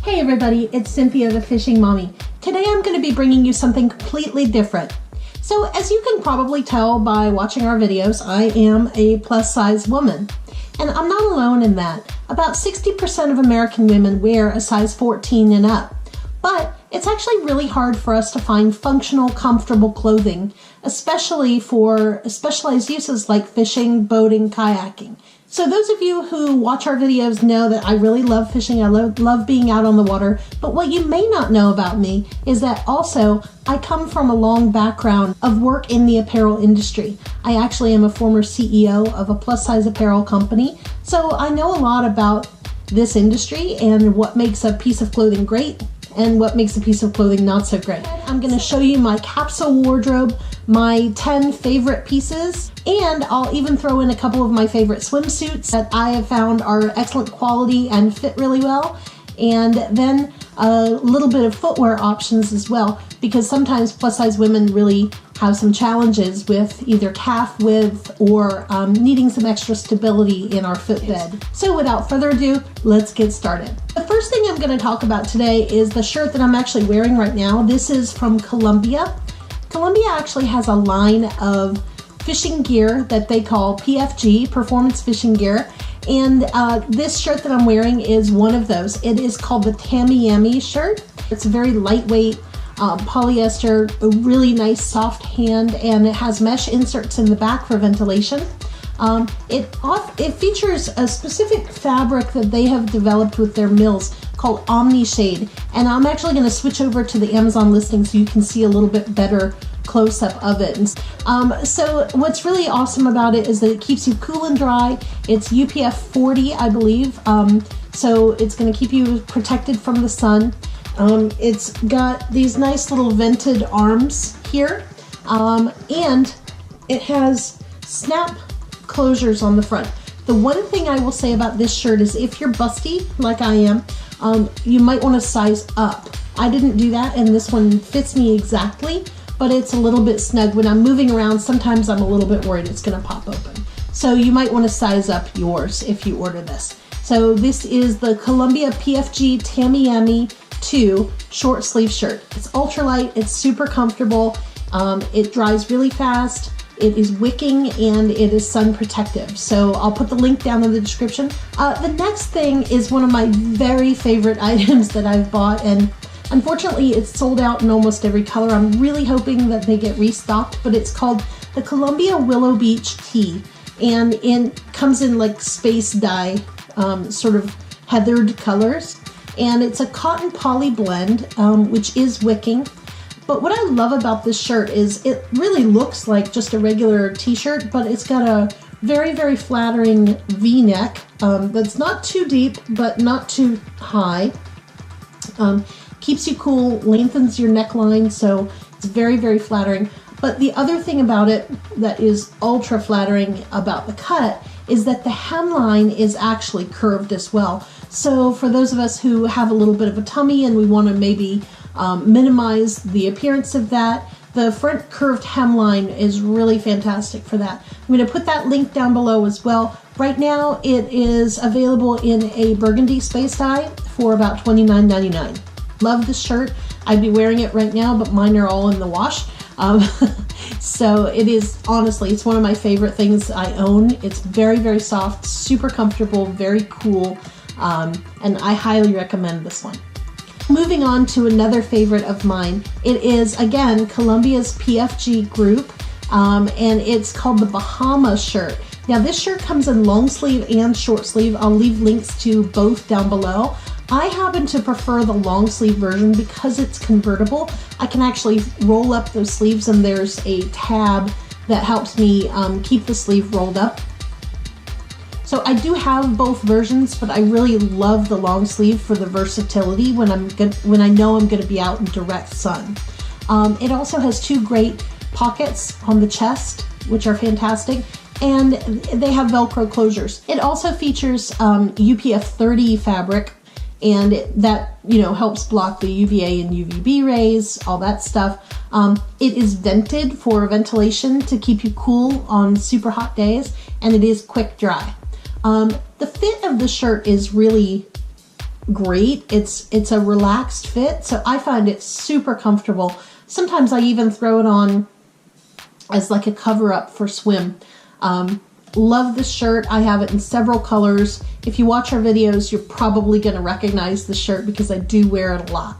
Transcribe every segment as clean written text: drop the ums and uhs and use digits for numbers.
Hey everybody, it's Cynthia the Fishing Mommy. Today I'm going to be bringing you something completely different. So as you can probably tell by watching our videos, I am a plus size woman. And I'm not alone in that. About 60% of American women wear a size 14 and up. But it's actually really hard for us to find functional, comfortable clothing, especially for specialized uses like fishing, boating, kayaking. So those of you who watch our videos know that I really love fishing. I love being out on the water. But what you may not know about me is that also I come from a long background of work in the apparel industry. I actually am a former CEO of a plus size apparel company. So I know a lot about this industry and what makes a piece of clothing great and what makes a piece of clothing not so great. I'm going to show you my capsule wardrobe, my 10 favorite pieces, and I'll even throw in a couple of my favorite swimsuits that I have found are excellent quality and fit really well, and then a little bit of footwear options as well, because sometimes plus size women really have some challenges with either calf width or needing some extra stability in our footbed. So without further ado, let's get started. The first thing I'm going to talk about today is the shirt that I'm actually wearing right now. This is from Columbia. Columbia actually has a line of fishing gear that they call PFG, Performance Fishing Gear. And this shirt that I'm wearing is one of those. It is called the Tamiami Shirt. It's a very lightweight polyester, a really nice soft hand, and it has mesh inserts in the back for ventilation. It features a specific fabric that they have developed with their mills called Omni Shade, and I'm actually going to switch over to the Amazon listing so you can see a little bit better close-up of it. So what's really awesome about it is that it keeps you cool and dry. It's UPF 40, I believe, so it's going to keep you protected from the sun. It's got these nice little vented arms here, and it has snap closures on the front. The one thing I will say about this shirt is if you're busty like I am, you might want to size up. I didn't do that, and this one fits me exactly, but it's a little bit snug. When I'm moving around, sometimes I'm a little bit worried it's going to pop open. So you might want to size up yours if you order this. So this is the Columbia PFG Tamiami 2 short sleeve shirt. It's ultralight, it's super comfortable, it dries really fast, it is wicking, and it is sun protective. So I'll put the link down in the description. The next thing is one of my very favorite items that I've bought, and unfortunately it's sold out in almost every color. I'm really hoping that they get restocked, but it's called the Columbia Willow Beach Tee, and it comes in like space dye, sort of heathered colors. And it's a cotton poly blend, which is wicking. But what I love about this shirt is it really looks like just a regular t-shirt, but it's got a very, very flattering V-neck that's not too deep, but not too high. Keeps you cool, lengthens your neckline, so it's very, very flattering. But the other thing about it that is ultra flattering about the cut is that the hemline is actually curved as well. So for those of us who have a little bit of a tummy and we want to maybe minimize the appearance of that, the front curved hemline is really fantastic for that. I'm going to put that link down below as well. Right now it is available in a burgundy space dye for about $29.99. Love this shirt. I'd be wearing it right now, but mine are all in the wash. So it is, honestly, it's one of my favorite things I own. It's very, very soft, super comfortable, very cool, and I highly recommend this one. Moving on to another favorite of mine, it is, again, Columbia's PFG group, and it's called the Bahama shirt. Now this shirt comes in long sleeve and short sleeve. I'll leave links to both down below. I happen to prefer the long sleeve version because it's convertible. I can actually roll up those sleeves, and there's a tab that helps me keep the sleeve rolled up. So I do have both versions, but I really love the long sleeve for the versatility when I know I'm going to be out in direct sun. It also has two great pockets on the chest, which are fantastic, and they have Velcro closures. It also features UPF 30 fabric, and that, you know, helps block the UVA and UVB rays, all that stuff. It is vented for ventilation to keep you cool on super hot days, and it is quick dry. The fit of the shirt is really great. It's a relaxed fit, so I find it super comfortable. Sometimes I even throw it on as like a cover up for swim. Love this shirt. I have it in several colors. If you watch our videos, you're probably going to recognize the shirt because I do wear it a lot.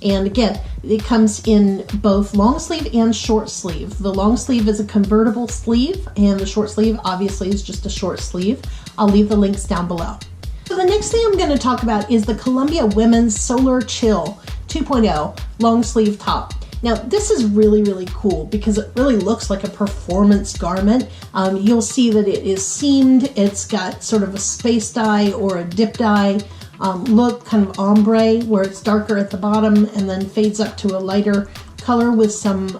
And again, it comes in both long sleeve and short sleeve. The long sleeve is a convertible sleeve, and the short sleeve obviously is just a short sleeve. I'll leave the links down below. So the next thing I'm going to talk about is the Columbia Women's Solar Chill 2.0 long sleeve top. Now this is really, really cool because it really looks like a performance garment. You'll see that it is seamed. It's got sort of a space dye or a dip dye look, kind of ombre, where it's darker at the bottom and then fades up to a lighter color with some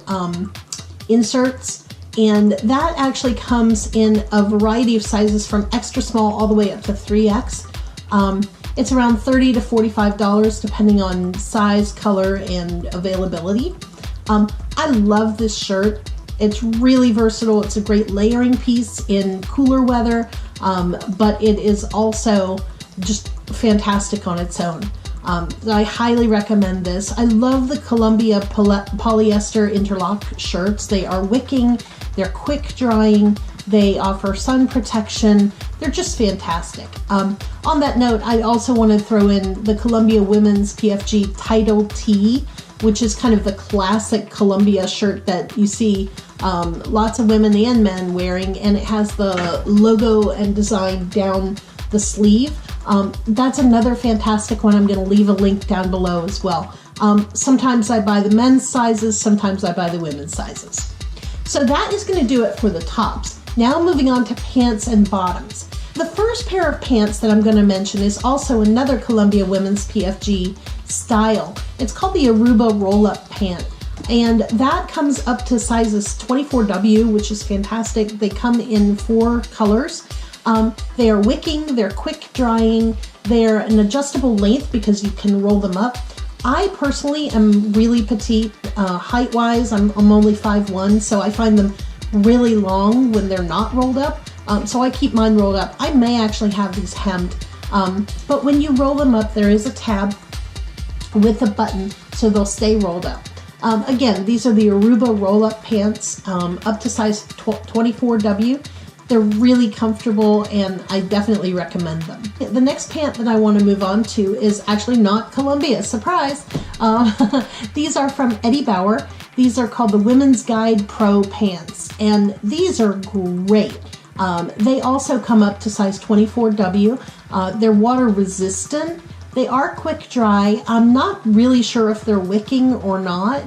inserts. And that actually comes in a variety of sizes from extra small all the way up to 3X. It's around $30 to $45 depending on size, color, and availability. I love this shirt. It's really versatile. It's a great layering piece in cooler weather, but it is also just fantastic on its own. I highly recommend this. I love the Columbia polyester interlock shirts. They are wicking, they're quick drying, they offer sun protection. They're just fantastic. On that note, I also want to throw in the Columbia Women's PFG Tidal Tee, which is kind of the classic Columbia shirt that you see lots of women and men wearing, and it has the logo and design down the sleeve. That's another fantastic one. I'm going to leave a link down below as well. Sometimes I buy the men's sizes, sometimes I buy the women's sizes. So that is going to do it for the tops. Now moving on to pants and bottoms. The first pair of pants that I'm going to mention is also another Columbia Women's PFG style. It's called the Aruba roll-up pant, and that comes up to sizes 24W, which is fantastic. They come in 4 colors. They are wicking, they're quick drying, they're an adjustable length because you can roll them up. I personally am really petite height-wise. I'm only 5'1", so I find them really long when they're not rolled up. So I keep mine rolled up. I may actually have these hemmed, but when you roll them up, there is a tab with a button, so they'll stay rolled up. Again, these are the Aruba roll-up pants, up to size 24W. They're really comfortable, and I definitely recommend them. The next pant that I want to move on to is actually not Columbia. Surprise! These are from Bauer. These are called the Women's Guide Pro pants, and these are great. They also come up to size 24W. They're water resistant. They are quick dry. I'm not really sure if they're wicking or not,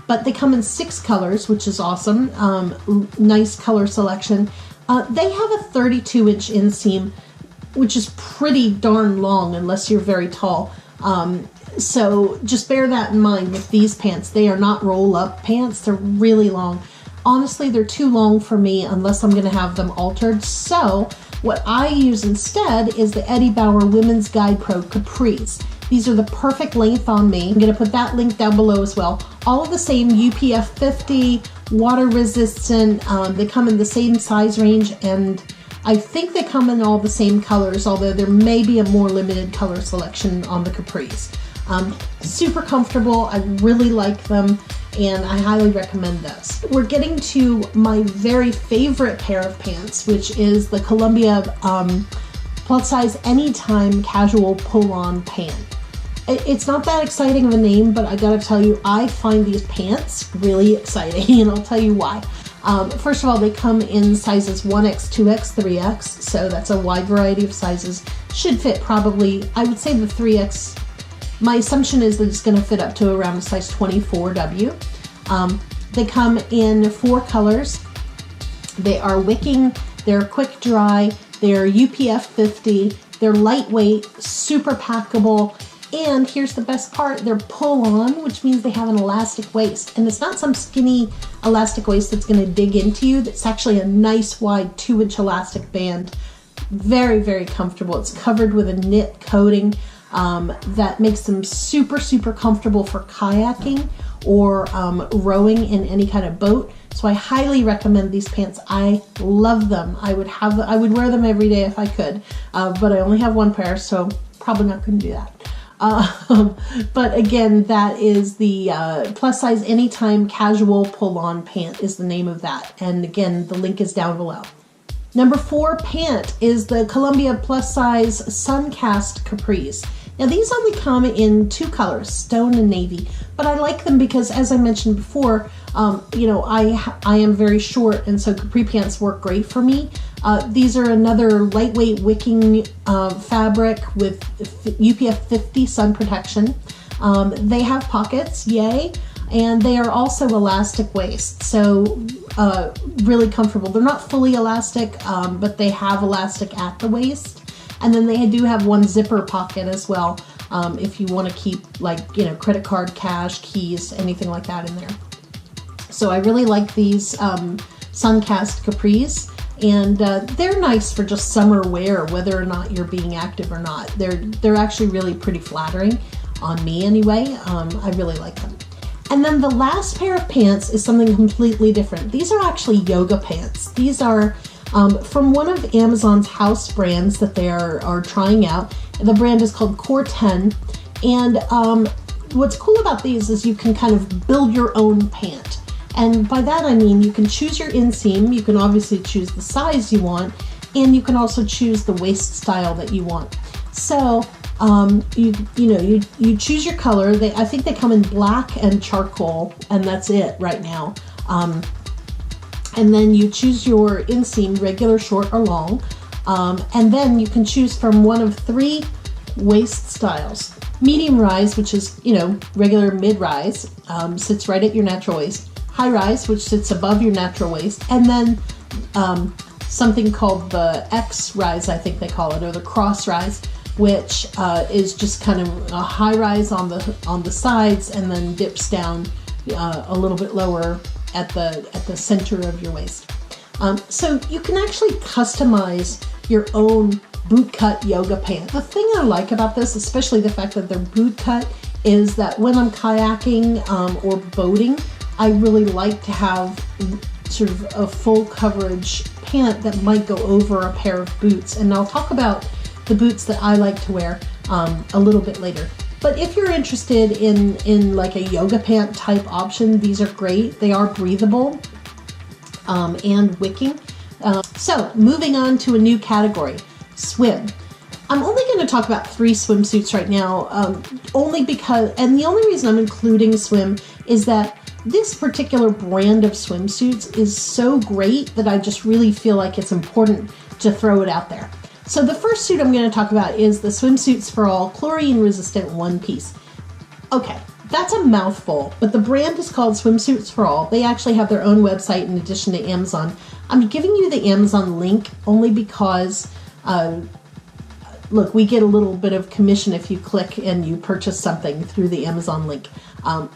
but they come in 6 colors, which is awesome. Nice color selection. They have a 32-inch inseam, which is pretty darn long unless you're very tall. So just bear that in mind with these pants. They are not roll-up pants. They're really long. Honestly, they're too long for me unless I'm going to have them altered. So what I use instead is the Bauer Women's Guide Pro Capris. These are the perfect length on me. I'm going to put that link down below as well. All of the same UPF 50, water resistant. They come in the same size range, and I think they come in all the same colors, although there may be a more limited color selection on the Capris. Super comfortable. I really like them, and I highly recommend this. We're getting to my very favorite pair of pants, which is the Columbia plus size anytime casual pull-on pant. It's not that exciting of a name, but I gotta tell you, I find these pants really exciting, and I'll tell you why. First of all, they come in sizes 1X, 2X, 3X, so that's a wide variety of sizes. Should fit probably, I would say the 3X. My assumption is that it's going to fit up to around a size 24W. They come in 4 colors. They are wicking, they're quick dry, they're UPF 50, they're lightweight, super packable, and here's the best part, they're pull-on, which means they have an elastic waist. And it's not some skinny elastic waist that's going to dig into you. That's actually a nice wide 2-inch elastic band. Very, very comfortable. It's covered with a knit coating. That makes them super, super comfortable for kayaking or rowing in any kind of boat. So I highly recommend these pants. I love them. I would wear them every day if I could, but I only have 1 pair, so probably not going to do that. But again, that is the plus size anytime casual pull-on pant is the name of that. And again, the link is down below. Number 4 pant is the Columbia plus size Suncast Capris. Now these only come in 2 colors, stone and navy, but I like them because, as I mentioned before, you know, I am very short, and so capri pants work great for me. These are another lightweight wicking fabric with UPF 50 sun protection. They have pockets, yay, and they are also elastic waist, so really comfortable. They're not fully elastic, but they have elastic at the waist. And then they do have one zipper pocket as well, if you want to keep, like, you know, credit card, cash, keys, anything like that in there. So I really like these Suncast Capris, and they're nice for just summer wear, whether or not you're being active or not. They're actually really pretty flattering on me anyway. I really like them. And then the last pair of pants is something completely different. These are actually yoga pants. These are from one of Amazon's house brands that they are trying out. The brand is called Core 10. And what's cool about these is you can kind of build your own pant. And by that I mean you can choose your inseam, you can obviously choose the size you want, and you can also choose the waist style that you want. So you choose your color. I think they come in black and charcoal, and that's it right now. And then you choose your inseam, regular, short, or long. And then you can choose from one of 3 waist styles. Medium rise, which is, you know, regular mid-rise, sits right at your natural waist. High rise, which sits above your natural waist. And then something called the X rise, I think they call it, or the cross rise, which is just kind of a high rise on the sides and then dips down a little bit lower at the center of your waist. So you can actually customize your own boot cut yoga pant. The thing I like about this, especially the fact that they're boot cut, is that when I'm kayaking or boating, I really like to have sort of a full coverage pant that might go over a pair of boots. And I'll talk about the boots that I like to wear a little bit later. But if you're interested in like a yoga pant type option, these are great. They are breathable and wicking. So moving on to a new category, swim. I'm only going to talk about 3 swimsuits right now, only because, and the only reason I'm including swim is that this particular brand of swimsuits is so great that I just really feel like it's important to throw it out there. So the first suit I'm going to talk about is the Swimsuits for All chlorine resistant one piece. Okay, that's a mouthful, but the brand is called Swimsuits for All. They actually have their own website in addition to Amazon. I'm giving you the Amazon link only because, look, we get a little bit of commission if you click and you purchase something through the Amazon link.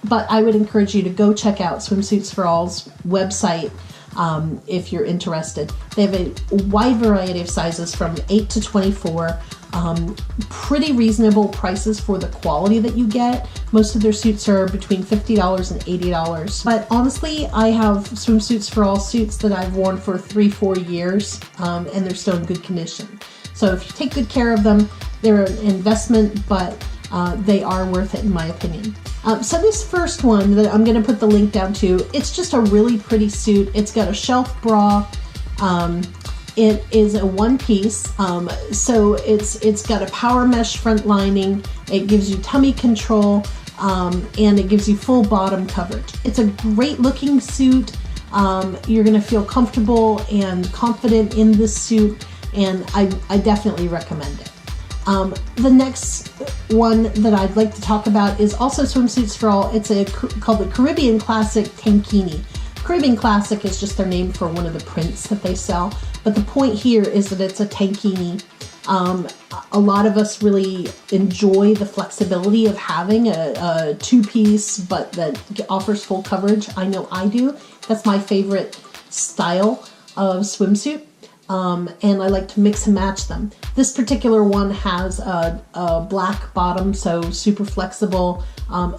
But I would encourage you to go check out Swimsuits for All's website if you're interested. They have a wide variety of sizes from 8 to 24. Pretty reasonable prices for the quality that you get. Most of their suits are between $50 and $80. But honestly, I have Swimsuits for All suits that I've worn for 3-4 years, and they're still in good condition. So if you take good care of them, they're an investment, but they are worth it in my opinion. So this first one that I'm going to put the link down to, it's just a really pretty suit. It's got a shelf bra. It is a one piece, so it's got a power mesh front lining. It gives you tummy control, and it gives you full bottom coverage. It's a great looking suit. You're going to feel comfortable and confident in this suit, and I definitely recommend it. The next one that I'd like to talk about is also Swimsuits for All. It's called the Caribbean Classic Tankini. Caribbean Classic is just their name for one of the prints that they sell, but the point here is that it's a tankini. A lot of us really enjoy the flexibility of having a two-piece, but that offers full coverage. I know I do. That's my favorite style of swimsuit. and I like to mix and match them. This particular one has a black bottom, so super flexible.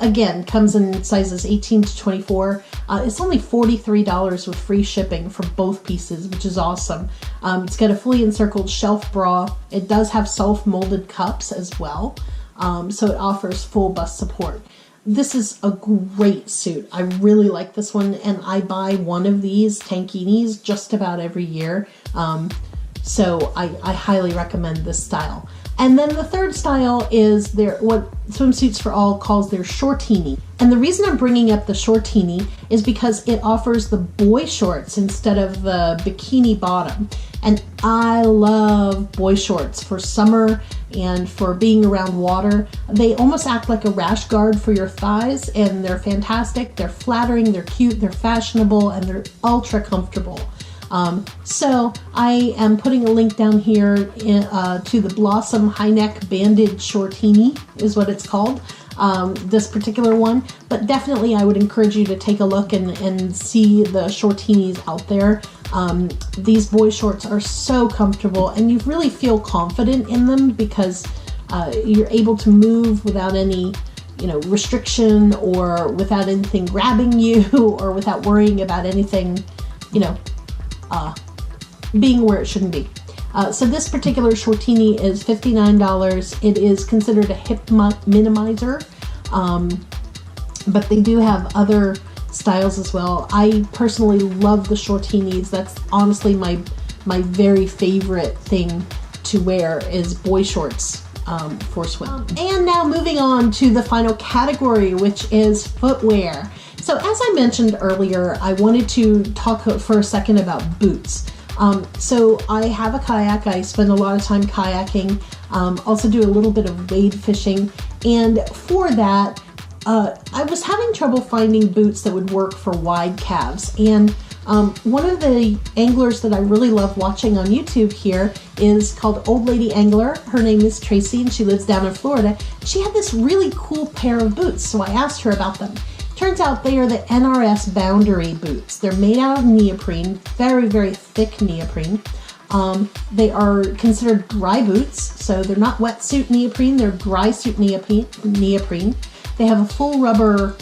Again, comes in sizes 18 to 24. It's only $43 with free shipping for both pieces, which is awesome. It's got a fully encircled shelf bra. It does have self-molded cups as well, so it offers full bust support. This is a great suit. I really like this one, and I buy one of these Tankinis just about every year. So I highly recommend this style. And then the third style is what Swimsuits for All calls their shortini. And the reason I'm bringing up the shortini is because it offers the boy shorts instead of the bikini bottom. And I love boy shorts for summer and for being around water. They almost act like a rash guard for your thighs, and they're fantastic. They're flattering, they're cute, they're fashionable, and they're ultra comfortable. So I am putting a link down here to the Blossom High Neck Banded Shortini is what it's called, this particular one. But definitely I would encourage you to take a look and see the shortinis out there. These boy shorts are so comfortable, and you really feel confident in them because you're able to move without any restriction, or without anything grabbing you, or without worrying about anything being where it shouldn't be. So this particular shortini is $59. It is considered a hip minimizer, but they do have other styles as well. I personally love the shortinis. That's honestly my very favorite thing to wear is boy shorts for swim. And now moving on to the final category, which is footwear. So as I mentioned earlier, I wanted to talk for a second about boots. So I have a kayak. I spend a lot of time kayaking, also do a little bit of wade fishing. And for that, I was having trouble finding boots that would work for wide calves. And one of the anglers that I really love watching on YouTube here is called Old Lady Angler. Her name is Tracy, and she lives down in Florida. She had this really cool pair of boots, so I asked her about them. Turns out they are the NRS Boundary boots. They're made out of neoprene, very, very thick neoprene. They are considered dry boots, so they're not wetsuit neoprene, they're dry suit neoprene. They have a full rubber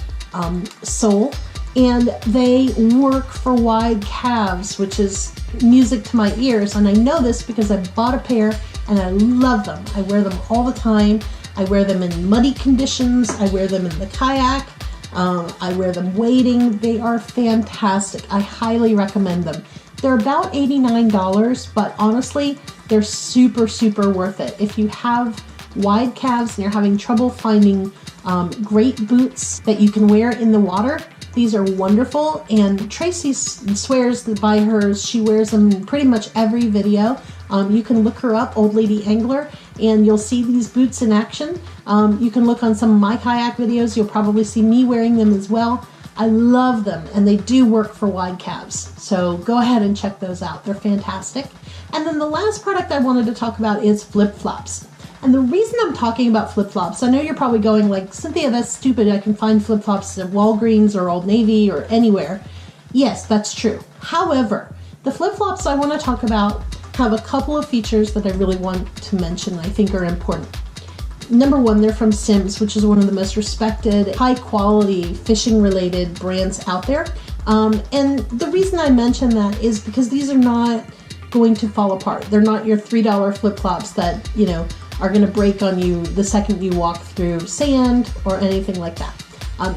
sole, and they work for wide calves, which is music to my ears. And I know this because I bought a pair and I love them. I wear them all the time. I wear them in muddy conditions. I wear them in the kayak. I wear them wading. They are fantastic. I highly recommend them. They're about $89, but honestly, they're super, super worth it. If you have wide calves and you're having trouble finding great boots that you can wear in the water, these are wonderful. And Tracy swears that by hers, she wears them in pretty much every video. You can look her up, Old Lady Angler, and you'll see these boots in action. You can look on some of my kayak videos. You'll probably see me wearing them as well. I love them, and they do work for wide calves. So go ahead and check those out. They're fantastic. And then the last product I wanted to talk about is flip-flops. And the reason I'm talking about flip-flops, I know you're probably going like, Cynthia, that's stupid. I can find flip-flops at Walgreens or Old Navy or anywhere. Yes, that's true. However, the flip-flops I want to talk about have a couple of features that I really want to mention I think are important. Number one, they're from Simms, which is one of the most respected, high-quality fishing-related brands out there. And the reason I mention that is because these are not going to fall apart. They're not your $3 flip-flops that, are going to break on you the second you walk through sand or anything like that.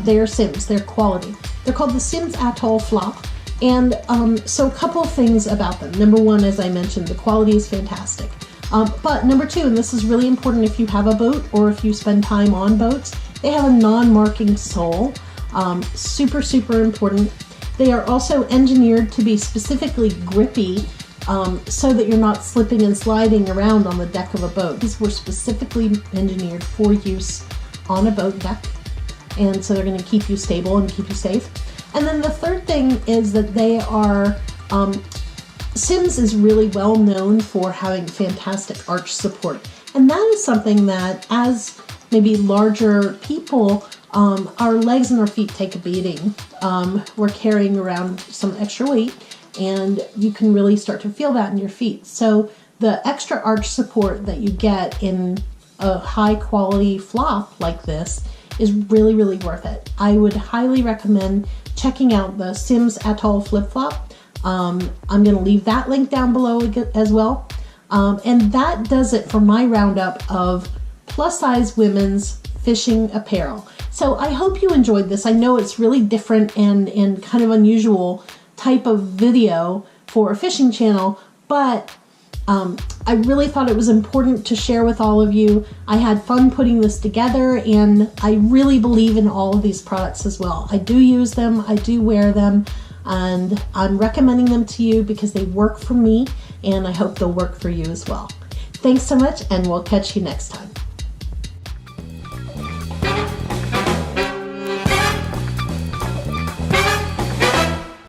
They are Simms. They're quality. They're called the Simms Atoll Flop. And so a couple of things about them. Number one, as I mentioned, the quality is fantastic. But number two, and this is really important if you have a boat or if you spend time on boats, they have a non-marking sole. Super, super important. They are also engineered to be specifically grippy so that you're not slipping and sliding around on the deck of a boat. These were specifically engineered for use on a boat deck, and so they're going to keep you stable and keep you safe. And then the third thing is that they are, Simms is really well known for having fantastic arch support. And that is something that as maybe larger people, our legs and our feet take a beating. We're carrying around some extra weight. and you can really start to feel that in your feet. So the extra arch support that you get in a high quality flop like this is really, really worth it. I would highly recommend checking out the Sims Atoll flip flop. I'm going to leave that link down below as well. And that does it for my roundup of plus size women's fishing apparel. So I hope you enjoyed this. I know it's really different and kind of unusual type of video for a fishing channel, but I really thought it was important to share with all of you. I had fun putting this together, and I really believe in all of these products as well. I do use them, I do wear them, and I'm recommending them to you because they work for me, and I hope they'll work for you as well. Thanks so much, and we'll catch you next time.